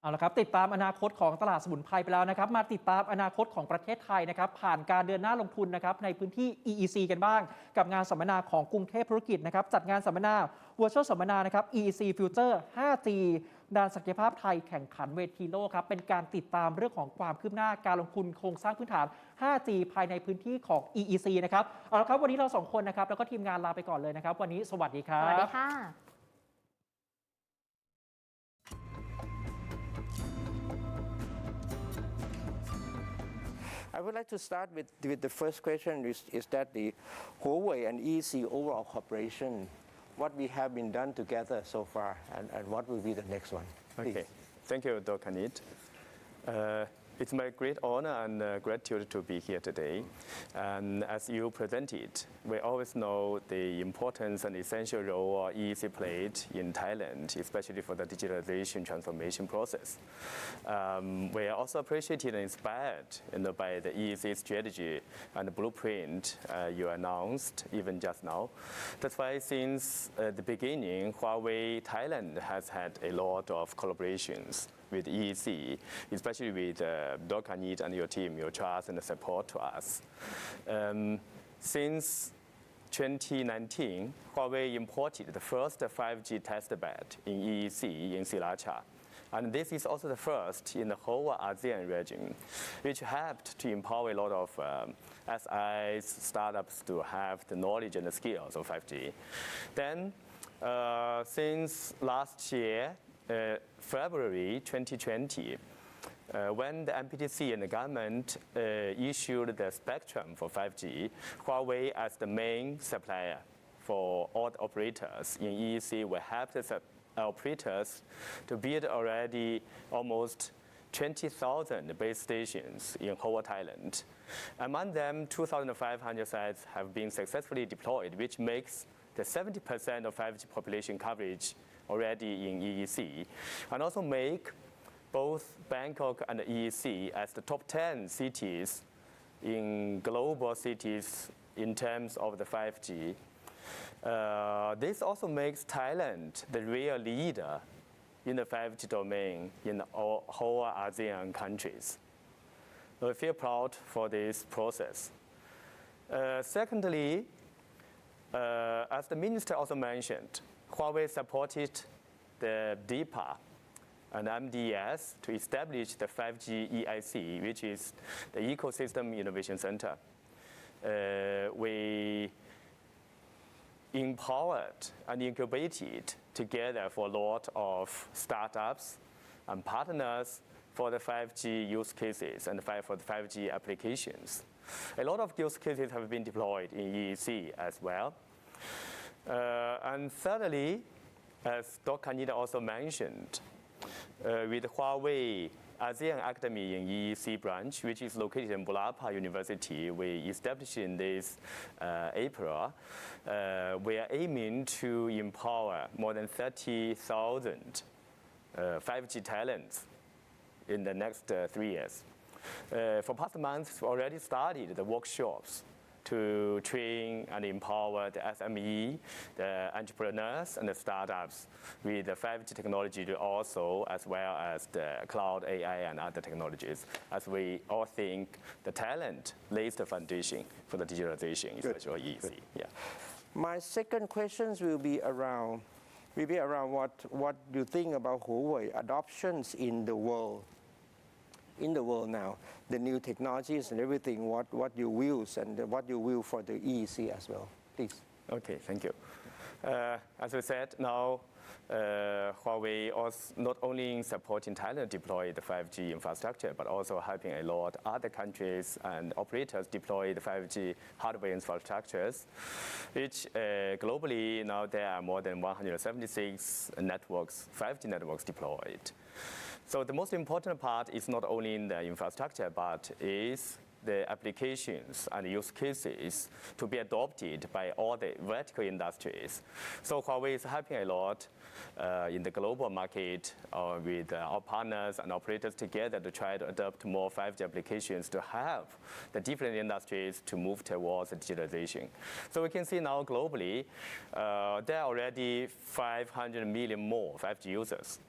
เอาละครับติดตามอนาคตของตลาดสมุนไพรไปแล้วนะครับมาติดตามอนาคตของประเทศไทยนะครับผ่านการเดินหน้าลงทุนนะครับในพื้นที่ EEC กันบ้างกับงานสัมมนาของกรุงเทพธุรกิจนะครับจัดงานสัมมนา Virtual สัมมนานะครับ EEC Future 5G ด้านศักยภาพไทยแข่งขันเวทีโลกครับเป็นการติดตามเรื่องของความคืบหน้าการลงทุนโครงสร้างพื้นฐาน 5G ภายในพื้นที่ของ EEC นะครับเอาละครับวันนี้เรา2คนนะครับแล้วก็ทีมงานลาไปก่อนเลยนะครับวันนี้สวัสดีครับสวัสดีค่ะ I would like to start with the first question is that the Huawei and EC overall cooperation, what we have been done together so far and what will be the next one. Please. Okay, thank you, Dr. Kanit. It's my great honor and gratitude to be here today. And as you presented, we always know the importance and essential role EEC played in Thailand, especially for the digitalization transformation process. We are also appreciated and inspired by the EEC strategy and the blueprint you announced even just now. That's why since the beginning, Huawei Thailand has had a lot of collaborations with EEC, especially with Dr. Kanit and your team, your trust and support to us. Since 2019, Huawei imported the first 5G testbed in EEC in Silacha. And this is also the first in the whole ASEAN region, which helped to empower a lot of SIs, startups to have the knowledge and the skills of 5G. Then, since last year, February 2020, when the MPTC and the government issued the spectrum for 5G, Huawei as the main supplier for all the operators in EEC will help the operators to build already almost 20,000 base stations in whole Thailand. Among them, 2,500 sites have been successfully deployed, which makes the 70% of 5G population coverage already in EEC, and also make both Bangkok and EEC as the top 10 cities in global cities in terms of the 5G. This also makes Thailand the real leader in the 5G domain in all whole ASEAN countries. We feel proud for this process. Secondly, as the minister also mentioned, Huawei supported the DEPA and MDS to establish the 5G EIC, which is the Ecosystem Innovation Center. We empowered and incubated together for a lot of startups and partners for the 5G use cases and for the 5G applications. A lot of use cases have been deployed in EEC as well. And thirdly, as Dr. Kanit also mentioned, with Huawei ASEAN Academy in EEC branch, which is located in Bulapa University, we established in this April. We are aiming to empower more than 30,000 5G talents in the next 3 years. For past months, we already started the workshops to train and empower the SME, the entrepreneurs and the startups with the 5G technology also, as well as the cloud AI and other technologies, as we all think the talent lays the foundation for the digitalization, especially EEC. Yeah. My second questions will be around what you think about Huawei adoptions in the world. In the world now, the new technologies and everything, what you use and what you will for the EEC as well, please. Okay, thank you. As we said, now Huawei is not only supporting Thailand deploy the 5G infrastructure, but also helping a lot other countries and operators deploy the 5G hardware infrastructures, which globally now there are more than 176 networks, 5G networks deployed. So the most important part is not only in the infrastructure, but is the applications and use cases to be adopted by all the vertical industries. So Huawei is helping a lot in the global market with our partners and operators together to try to adopt more 5G applications to help the different industries to move towards digitalization. So we can see now globally, there are already 500 million more 5G users.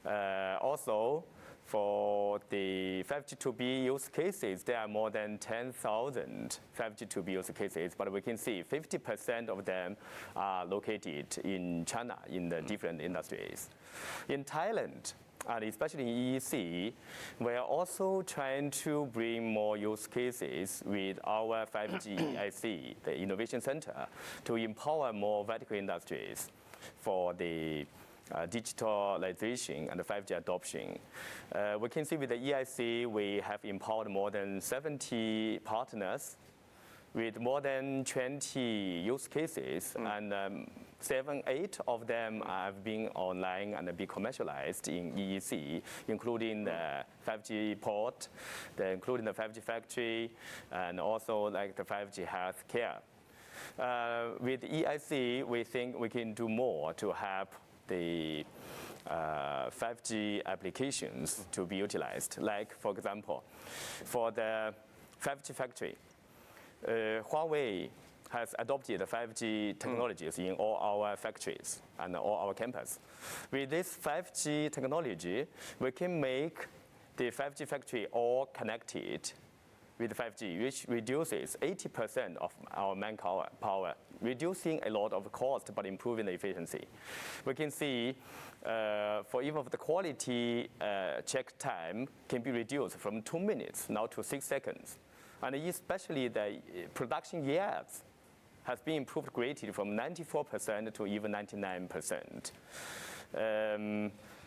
Also, for the 5G2B use cases, there are more than 10,000 5G2B use cases, but we can see 50% of them are located in China in the different industries. In Thailand, and especially in EEC, we are also trying to bring more use cases with our 5G EIC, the Innovation Center, to empower more vertical industries for the digitalization and the 5G adoption. We can see with the EIC, we have empowered more than 70 partners with more than 20 use cases, and 7-8 of them have been online and be commercialized in EEC, including the 5G port, including the 5G factory, and also like the 5G healthcare. With EIC, we think we can do more to help the 5G applications to be utilized. Like, for example, for the 5G factory, Huawei has adopted 5G technologies in all our factories and all our campus. With this 5G technology, we can make the 5G factory all connected with 5G, which reduces 80% of our manpower, reducing a lot of cost but improving the efficiency. We can see for even the quality check time can be reduced from 2 minutes now to 6 seconds. And especially the production yields has been improved greatly from 94% to even 99%.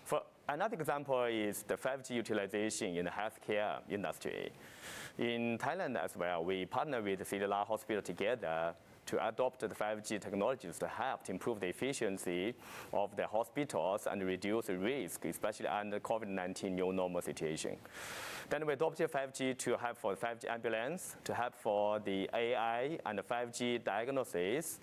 For another example is the 5G utilization in the healthcare industry. In Thailand as well, we partner with Siddharth Hospital together to adopt the 5G technologies to help to improve the efficiency of the hospitals and reduce the risk, especially under COVID-19 new normal situation. Then we adopted 5G to help for 5G ambulance, to help for the AI and the 5G diagnosis,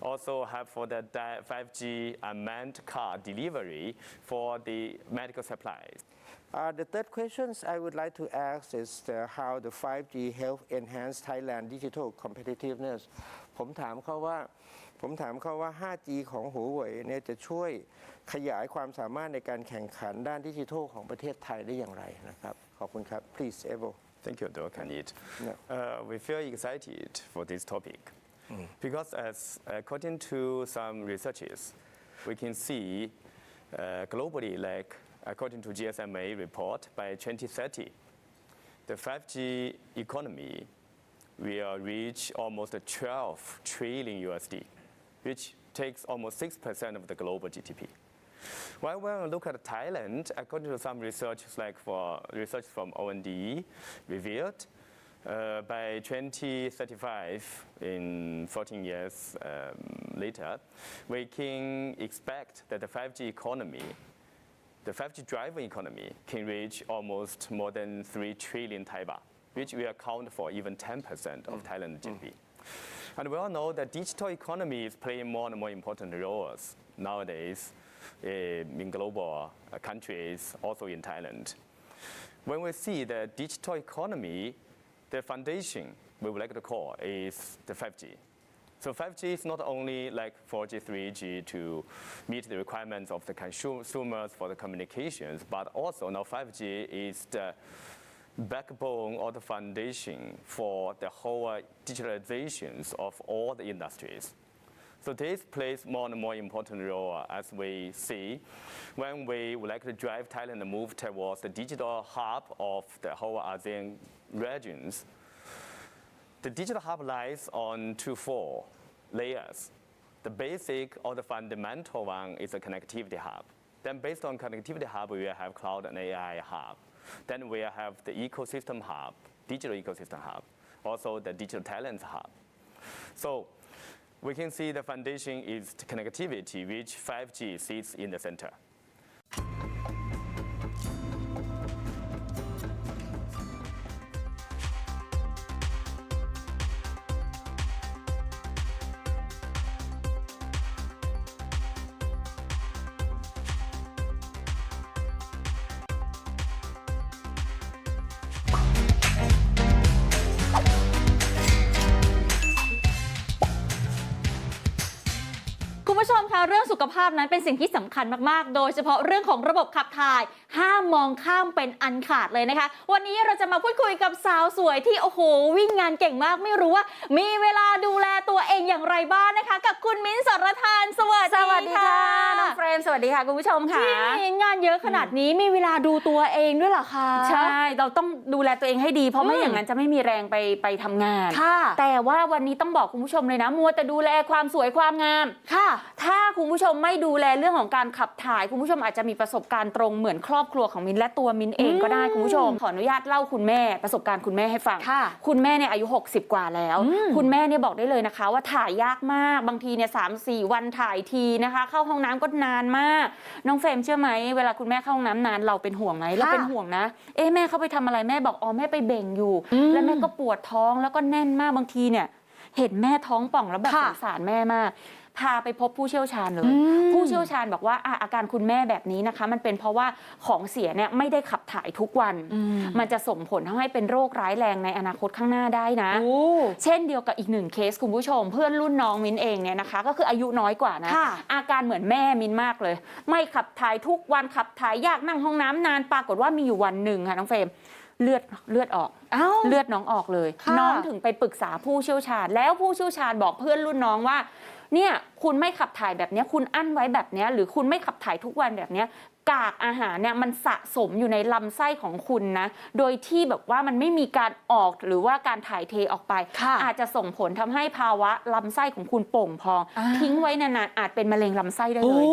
also help for the 5G unmanned car delivery for the medical supplies. The third question I would like to ask is how the 5G help enhance Thailand digital competitiveness ผมถามเขาว่า 5G ของ Huawei เนี่ยจะช่วยขยายความสามารถในการแข่งขันด้านดิจิทัลของประเทศไทยได้อย่างไรนะครับขอบคุณครับ Please Evo Thank you, Dr. Kanit. We feel excited for this topic because according to some researches, we can see globally, like according to GSMA report, by 2030, the 5G economy will reach almost 12 trillion USD, which takes almost 6% of the global GDP. While when we look at Thailand, according to some research, like for research from OND revealed, by 2035, in 14 years later, we can expect that the 5G economy, the 5G driven economy, can reach almost more than 3 trillion Thai baht, which will account for even 10% of Thailand's GDP. And we all know that digital economy is playing more and more important roles nowadays in global countries, also in Thailand. When we see the digital economy, the foundation we would like to call is the 5G. So 5G is not only like 4G, 3G to meet the requirements of the consumers for the communications, but also now 5G is the backbone or the foundation for the whole digitalizations of all the industries. So this plays more and more important role as we see when we would like to drive Thailand and move towards the digital hub of the whole ASEAN regions. The digital hub lies on 4 layers. The basic or the fundamental one is a connectivity hub. Then based on connectivity hub, we will have cloud and AI hub. Then we have the ecosystem hub, digital ecosystem hub, also the digital talent hub. So we can see the foundation is the connectivity, which 5G sits in the center. คุณผู้ชมคะ เรื่องสุขภาพนั้นเป็นสิ่งที่สำคัญมากๆโดยเฉพาะเรื่องของระบบขับถ่ายห้ามมองข้ามเป็นอันขาดเลยนะคะวันนี้เราจะมาพูดคุยกับสาวสวยที่โอ้โหวิ่งงานเก่งมากไม่รู้ว่ามีเวลาดูแลตัวเองอย่างไรบ้างนะคะกับคุณมิ้นท์ สรธานสวัสดีค่ะน้องเฟรมสวัสดีค่ะคุณผู้ชมค่ะงานเยอะขนาดนี้มีเวลาดูตัวเองด้วยเหรอคะใช่เราต้องดูแลตัวเองให้ดีเพราะไม่อย่างนั้นจะไม่มีแรงไปทำงานแต่ว่าวันนี้ต้องบอกคุณผู้ชมเลยนะมัวแต่ดูแลความสวยความงามค่ะถ้าคุณผู้ชมไม่ดูแลเรื่องของการขับถ่ายคุณผู้ชมอาจจะมีประสบการณ์ตรงเหมือนครอบครัวของมิ้นและตัวมิ้นเองก็ได้คุณผู้ชมขออนุญาตเล่าคุณแม่ประสบการณ์คุณแม่ให้ฟังคุณแม่เนี่ยอายุ60กว่าแล้วคุณแม่เนี่ยบอกได้เลยนะคะว่าถ่ายยากมากบางทีเนี่ย3-4 วันถ่ายทีนะคะเข้าห้องน้ำก็นานมากน้องเฟรมเชื่อไหมเวลาคุณแม่เข้าห้องน้ำนานเราเป็นห่วงไหมเราเป็นห่วงนะแม่เข้าไปทำอะไรแม่บอกอ๋อแม่ไปเบ่งอยู่แล้วแม่ก็ปวดท้องแล้วก็แน่นมากบางทีเนี่ยเห็นแม่ท้องป่องแล้วแบบสงสารแม่มากพาไปพบผู้เชี่ยวชาญเลยผู้เชี่ยวชาญบอกว่าอาการคุณแม่แบบนี้นะคะมันเป็นเพราะว่าของเสียเนี่ยไม่ได้ขับถ่ายทุกวันมันจะส่งผลทำให้เป็นโรคร้ายแรงในอนาคตข้างหน้าได้นะเช่นเดียวกับอีก1เคสคุณผู้ชมเพื่อนรุ่นน้องมิ้นเองเนี่ยนะคะก็คืออายุน้อยกว่านะอาการเหมือนแม่มิ้นมากเลยไม่ขับถ่ายทุกวันขับถ่ายยากนั่งห้องน้ำนานปรากฏว่ามีอยู่วันหนึ่งค่ะน้องเฟรมเลือดออกเลือดน้องออกเลยน้องถึงไปปรึกษาผู้เชี่ยวชาญแล้วผู้เชี่ยวชาญบอกเพื่อนรุ่นน้องว่าเนี่ยคุณไม่ขับถ่ายแบบนี้คุณอั้นไว้แบบนี้หรือคุณไม่ขับถ่ายทุกวันแบบนี้กากอาหารเนี่ยมันสะสมอยู่ในลำไส้ของคุณนะโดยที่แบบว่ามันไม่มีการออกหรือว่าการถ่ายเทออกไปอาจจะส่งผลทำให้ภาวะลำไส้ของคุณโป่งพองทิ้งไว้นานๆอาจเป็นมะเร็งลำไส้ได้เลย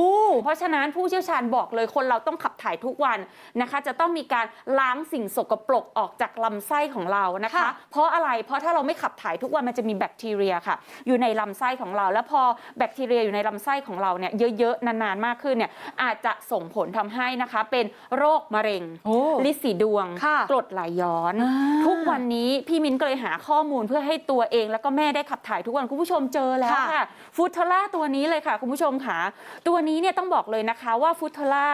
เพราะฉะนั้นผู้เชี่ยวชาญบอกเลยคนเราต้องขับถ่ายทุกวันนะคะจะต้องมีการล้างสิ่งสกปรกออกจากลำไส้ของเรานะคะเพราะอะไรเพราะถ้าเราไม่ขับถ่ายทุกวันมันจะมีแบคทีเรียค่ะอยู่ในลำไส้ของเราแล้วพอแบคทีเรียอยู่ในลำไส้ของเราเนี่ยเยอะๆนานๆมากขึ้นเนี่ยอาจจะส่งผลทำให้นะคะเป็นโรคมะเร็งลินสีดวงกรดไหลย้อนทุกวันนี้พี่มิ้นก็เลยหาข้อมูลเพื่อให้ตัวเองแล้วก็แม่ได้ขับถ่ายทุกวันคุณผู้ชมเจอแล้วค่ะฟูทล่าตัวนี้เลยค่ะคุณผู้ชมค่ะตัวนี้เนี่ยต้องบอกเลยนะคะว่าฟูทล่า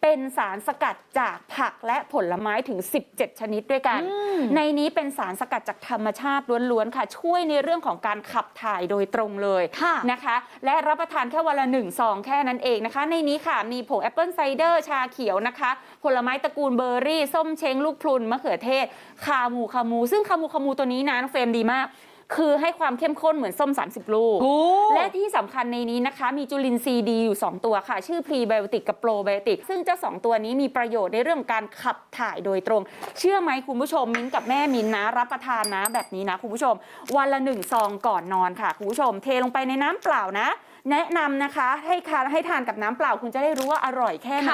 เป็นสารสกัดจากผักและผลไม้ถึง17ชนิดด้วยกันในนี้เป็นสารสกัดจากธรรมชาติล้วนๆค่ะช่วยในเรื่องของการขับถ่ายโดยตรงเลยนะคะและรับประทานแค่วันละ1 ซองแค่นั้นเองนะคะในนี้ค่ะมีผงแอปเปิลไซเดอร์ชาเขียวนะคะผลไม้ตระกูลเบอร์รี่ส้มเช้งลูกพลุนมะเขือเทศคามูซึ่งคามูตัวนี้นะน้องเฟรมดีมากคือให้ความเข้มข้นเหมือนส้ม30ลูกและที่สำคัญในนี้นะคะมีจุลินทรีย์ดีอยู่2ตัวค่ะชื่อพรีไบโอติกกับโปรไบโอติกซึ่งเจ้า2ตัวนี้มีประโยชน์ในเรื่องการขับถ่ายโดยตรงเชื่อไหมคุณผู้ชมมิ้นกับแม่มิ้นนะรับประทานนะแบบนี้นะคุณผู้ชมวันละ1 ซองก่อนนอนค่ะคุณผู้ชมเทลงไปในน้ำเปล่านะแนะนำนะคะให้ทานกับน้ำเปล่าคุณจะได้รู้ว่าอร่อยแค่ไหน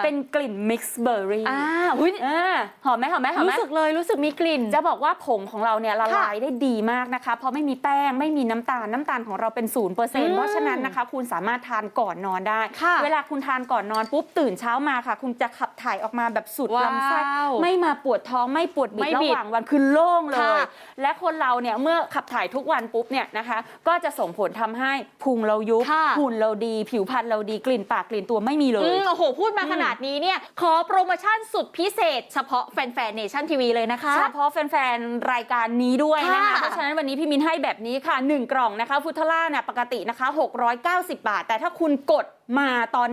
เป็นกลิ่นมิกซ์เบอร์รี่หอมไหมรู้สึกเลยรู้สึกมีกลิ่นจะบอกว่าผงของเราเนี่ยละลายได้ดีมากนะคะเพราะไม่มีแป้งไม่มีน้ำตาลของเราเป็น 0% เพราะฉะนั้นนะคะคุณสามารถทานก่อนนอนได้เวลาคุณทานก่อนนอนปุ๊บตื่นเช้ามาค่ะคุณจะขับถ่ายออกมาแบบสุดลำไส้ไม่มาปวดท้องไม่ปวดบิดระหว่างวันคือโล่งเลยและคนเราเนี่ยเมื่อขับถ่ายทุกวันปุ๊บเนี่ยนะคะก็จะส่งผลทำให้พุงเรายุบหุ่นเราดีผิวพรรณเราดีกลิ่นปากกลิ่นตัวไม่มีเลยโอ้โหพูดมาขนาดนี้เนี่ยขอโปรโมชั่นสุดพิเศษเฉพาะแฟนๆเนชั่นทีวีเลยนะคะเฉพาะแฟนๆรายการนี้ด้วยนะคะเพราะฉะนั้นวันนี้พี่มินให้แบบนี้ค่ะ1 กล่องนะคะฟูทล่าเนี่ยปกตินะคะ690 บาทแต่ถ้าคุณกดมาตอน